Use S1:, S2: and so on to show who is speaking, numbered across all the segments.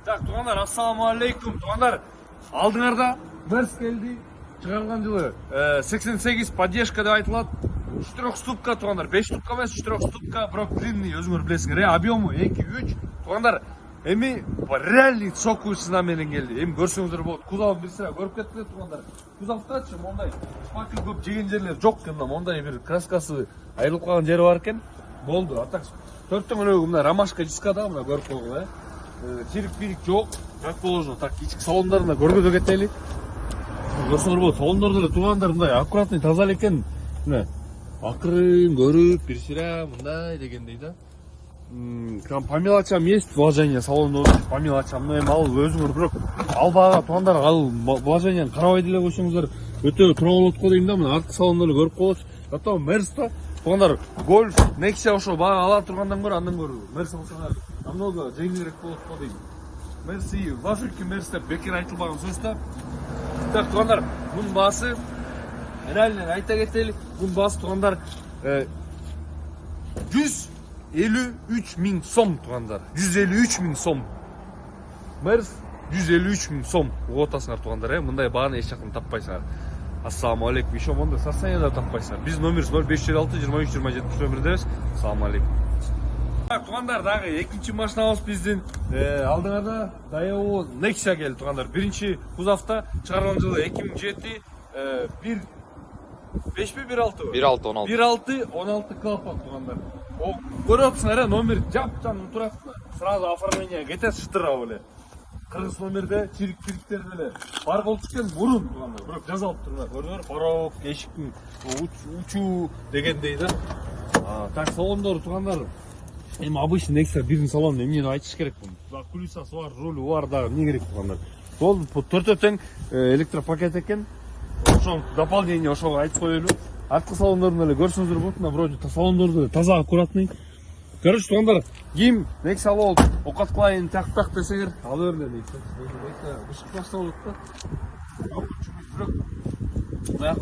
S1: Так, туғандар, ассаламу алейкум. Туғандар, алдыңарда Мерс келді. Шығарған жылы 88 поддержка деп айтылады. 4 ступка туғандар, 5 ступка емес, 4 ступка, бірақ длинный, өзіңер білесіңдер, объемы 2-3. Туғандар, эми реальный соковый менен келді. Эми көрсеңіздер болады. Кузов бір сыра көріп кеттіңдер туғандар. Кузовтачы мондай шпакль көп жеген жерлер жоқ екен, мондай бір краскасы айырылып қалған жері бар екен. Болды. А так төрттің өлеуі мына ромашка дискада мына көріп қойған, чирик-пирик жоқ, как положено. Так, ички салондарында көргөзө кетели. Көрсөңөр болот, салондордо тугандар мындай аккуратный таза экен. Мына акырын көрүп, бир сыра мындай дегендей да. По мелочам есть вложение салонда, по мелочам. Но эми ал өзүңөр бирок албага тугандар ал вложениени карабай деле койсоңуздар өтө туура болот го дейм да. Мына арткы салондорду көрүп коелучу. Потом Мерста тугандар Гольф, Nexia ошо бага ала тургандан көрө андан көрө Мерс алсаңар намного жеңилирээк болот го дейм. Мерси в Африке Мерс деп бекер айтылбаган сөз да. Так, тугандар, бунун баасы реально айта кетели, бунун баасы тугандар 153 000 сом тугандар. 153 000 сом. Мерс 153 000 сом. Уготасыңар тугандар, мындай бааны эч жактан таппайсыңар. Ассаламу алейкум. Еще мондай состояниеда таппайсыңар. Биз номер 0506 23 27 номердебиз. Ассаламу алейкум. Так, тугандар, дагы экинчи машинабыз биздин алдыңарда Daewoo Nexia келди тугандар. Биринчи кузовта чыгарган жылы 2007 1 5 16 16 клапан тугандар. О, көрөсүңөр, номер жапжан турат. Сразу оформление кетет шытыра беле. Кыргыз номерде чирик-чириктер деле бар болуп кеткен мурун тугандар. Бирок жазалып турган. Көрдүңөр, порог, эшиктин учуу дегендей да. Так, салондор тугандар. Эми обычный Nexia биринин салонун эмнени айтыш керек бул? Кулисасы бар, рулу бар да, эмне керек тугандар? Бол төртөө тең электропакет экен. Ошо дополнение ошого айтып коелу. Арткы салондорун эле көрсөңүздөр болот, мына вроде салондорду таза аккуратный. Короче, тугандар, ким Nexia алып окат кылайын так десеңер, ала берле дейт. Бышык башталып да. Бирок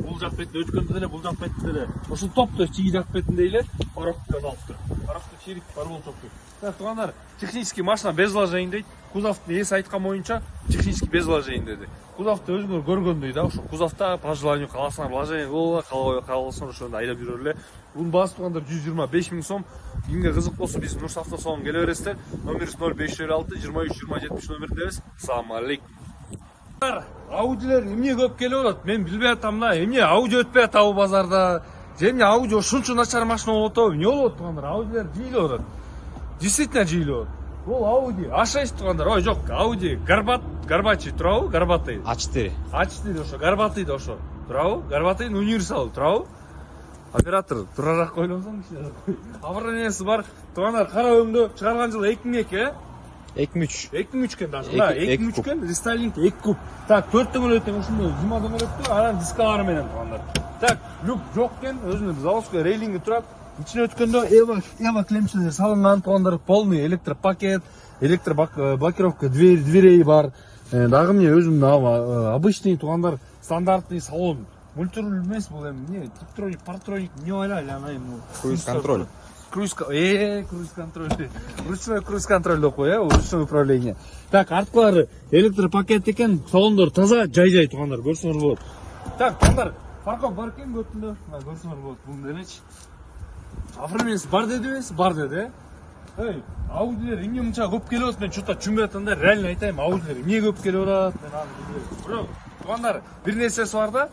S1: бул жак бетинде өткөндө деле, бул жак бетинде деле ошол топтоо чиги жак бетинде эле пароктон алып тур. Парокто чирик бар болчок. Так, тугандар, технический машина без вложений дейт. Кузовтун ээси айткан боюнча технический без вложений деди. Кузовту өзүңөр көргөндөй да, ошо кузовта по желанию каласаңар вложение кылып, каласаңар ошондо айдап жүрө эле. Бунун баасы тугандар 125 000 сом. Кимге кызык болсо биз Нурс автосалонго келе бересиздер. Номерибиз 0506 23 27 номердебиз. Ассаламу алейкум. Аудилер эмне көп келип атат? Мен билбей атам да. Эмне Ауди өтпөй атабы базарда? Же эмне Ауди ушунча начар машина болуп атабы? Эмне болуп атат тугандар? Аудилер жыйлап атат. Действительно жыйлап атат. Бул Ауди А6 тугандар. Ой, жок, Ауди Горбачий турабы? Горбатый.
S2: А4.
S1: А4 ошо, Горбатый да ошо. Турабы? Горбатый универсал турабы? Оператор турарак койлосоң кичине. Аброниясы бар. Тугандар, кара өңдө чыгарган жылы 2002,
S2: 2003.
S1: 2003 кен даже. Да, 2003 кен рестайлинг 2 куб. Так, 4 дөңгөлөктөн ушундай жыма дөңгөлөктө анан дискалары менен тугандар. Так, люк жок кен, өзүнүн заводской рейлинги турат. Ичине өткөндө эва клемчелер салынган тугандар, полный электропакет, электроблокировка дверей бар. Дагы эмне өзүнүн обычный тугандар, стандартный салон. Мультируль эмес бул эми эмне, типтроник, партроник, эмне байлай, анайым.
S2: Круиз контроль.
S1: Круиз контроль. Ручной круиз контроль деп кой, ручное управление. Так, арткылары электропакет экен, салондор таза, жай тугандар, көрсөңөр болот. Так, тугандар, парков бар экен көтүндө, көрсөңөр болот. Бул делечи. Оформлениеси бар дедибиз, бар деди. Эй, Аудилер эмне мынча көп келип атат? Мен чота түшүнбөй атам да, реально айтайм, Аудилер эмне көп келип атат? Мен аны билбейм. Бирок, тугандар, бир нерсеси бар да.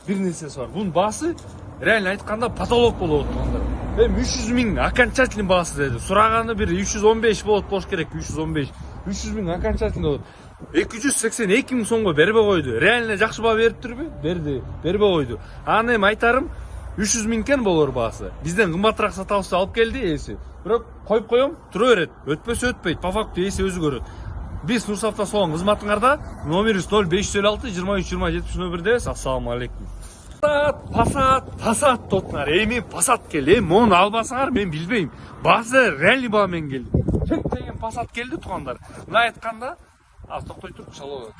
S1: Бунун баасы реально айтканда потолок болот тугандар. Эми 300 000 окончательный баасы деди. Сураганы бир 315 болот болуш керек, 315. 300 000 окончательный болот. 282 000 сомго бербей койду. Реально жакшы баа бериптирби? Бербей койду. Аны эми айтарым 300 000 кен болор баасы. Бизден кымбатыраак сатабызды алып келди ээси. Бирок коюп коем, тура берет. Өтпөсө өтпөйт. По факту ээси өзү көрөт. Биз Нурс автосалон кызматыңарда, номерибиз 0506 23 27 номердебиз. Ассаламу алейкум. Passat тотнар. Эми Passat келди. Мону албасаңар мен билбейм. Баасы реальный баа менен келди. Чек деген Passat келди тугандар. Мына айтканда, токтой туруп шалып.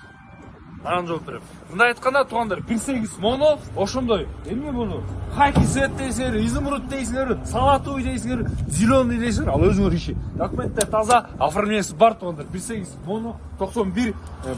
S1: анан жооп берем. Мындай айтканда туугандар 1.8 моно ошондой. Эмне буну? Хаки свет дейсиңер, изумруд дейсиңер, салатовый дейсиңер, зеленый дейсиңер, ал өзүңөр иши. Документтер таза, оформлениеси бар туугандар. 1.8 моно 91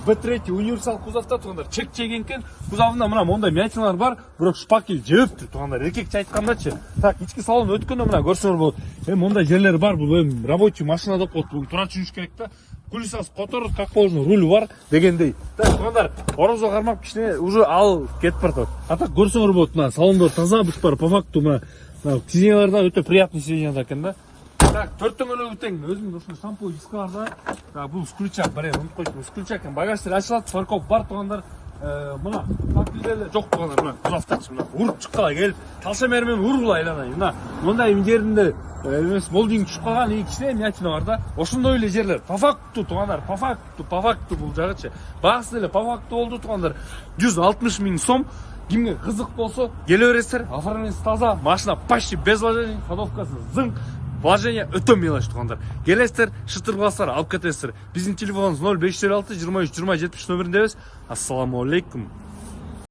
S1: B3 универсал кузовда туугандар. Чек чегенкен кузовунда мына мондай мятиналар бар, бирок шпакел жөөптүр туугандар. Эркекче айткандачы. Так, ички салон өткөндө мына көрсөңөр болот. Мондай жерлер бар, бул эми рабочий машина деп коет. Бул тура түшүш керек да. Кулисасы которот, как положено, руль бар дегендей. Так, туугандар, орозго кармап кичине уже ал кетип баратат. А так көрсөңөр болот, мына салондор таза бүт бар, по факту мына сиденьяларда өтө приятный сиденья экен да. Так, төртөмөлөгү тең, өзүмдүн ушул шампунь дискаларда. Так, бул скручак, бар, унутуп койчумун. Скручак экен, багаждар ачылат, фаркоп бар туугандар. Мына пакелдер жок туугандар, мына кузовтачы мына уруп чыккала келип, талша мермен ургула айланайын. Мына мындай жеринде эмес молдинг түшүп калган, кичине мятина бар да. Ошондой эле жерлер. По факту туугандар, по факту бул жагычы. Багысы деле по факту болду туугандар. 160 000 сом. Кимге кызык болсо, келе бересиздер. Оформлениеси таза, машина почти без вложений, ходовкасы зың. Вложение өтө мелочь туугандар. Келесиздер, шытырып алсаңар, алып кетесиздер. Биздин телефонубуз 0506 23 20 70 номериндебиз. Ассаламу алейкум.